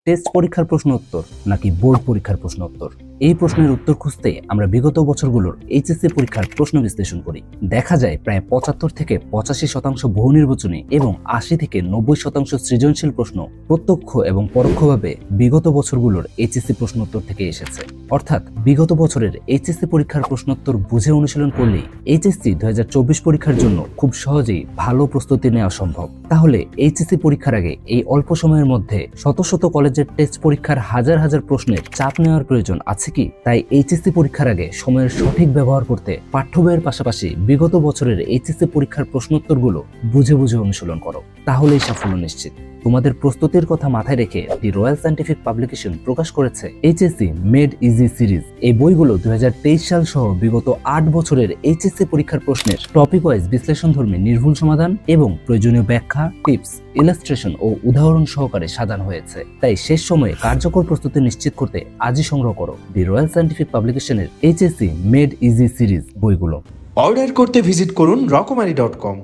Test পরীক্ষার প্রশ্ন উত্তর নাকি বোর্ড পরীক্ষার প্রশ্ন উত্তর? এই প্রশ্নের উত্তর খুঁজতে আমরা বিগত বছরগুলোর এইচএসসি পরীক্ষার প্রশ্ন বিশ্লেষণ করি। দেখা যায় প্রায় ৭৫ থেকে ৮৫% বহু নির্বাচনী এবং ৮০ থেকে ৯০% সৃজনশীল প্রশ্ন প্রত্যক্ষ এবং পরোক্ষভাবে বিগত বছরগুলোর এইচএসসি প্রশ্ন উত্তর থেকে এসেছে। অর্থাৎ বিগত বছরের এইচএসসি পরীক্ষার প্রশ্নোত্তর বুঝে অনুশীলন করলেই এইচএসসি ২০২৪ পরীক্ষার জন্য খুব সহজেই ভালো প্রস্তুতি নেওয়া সম্ভব। তাহলে এইচএসসি পরীক্ষার আগে এই অল্প সময়ের মধ্যে শত শত কলেজের টেস্ট পরীক্ষার হাজার হাজার প্রশ্নের চাপ নেওয়ার প্রয়োজন আছে কি? তাই এইচএসসি পরীক্ষার আগে সময়ের সঠিক ব্যবহার করতে পাঠ্য বইয়ের পাশাপাশি বিগত বছরের এইচএসসি পরীক্ষার প্রশ্নোত্তরগুলো বুঝে বুঝে অনুশীলন করো, তাহলেই সাফল্য নিশ্চিত। তোমাদের প্রস্তুতির কথা মাথায় রেখে দি রয়্যাল সায়েন্টিফিক পাবলিকেশন প্রকাশ করেছে এইচএসসি মেড ইজি সিরিজ। এই বইগুলো ২০২৩ সাল সহ বিগত ৮ বছরের এইচএসসি পরীক্ষার প্রশ্নের টপিক ওয়াইজ বিশ্লেষণধর্মী নির্ভুল সমাধান এবং প্রয়োজনীয় ব্যাখ্যা, টিপস, ইলাস্ট্রেশন ও উদাহরণ সহকারে সাজানো হয়েছে। তাই শেষ সময়ে কার্যকর প্রস্তুতি নিশ্চিত করতে আজই সংগ্রহ করো দি রয়্যাল সায়েন্টিফিক পাবলিকেশনের এইচএসসি মেড ইজি সিরিজ বইগুলো। অর্ডার করতে ভিজিট করুন রকমারি.com।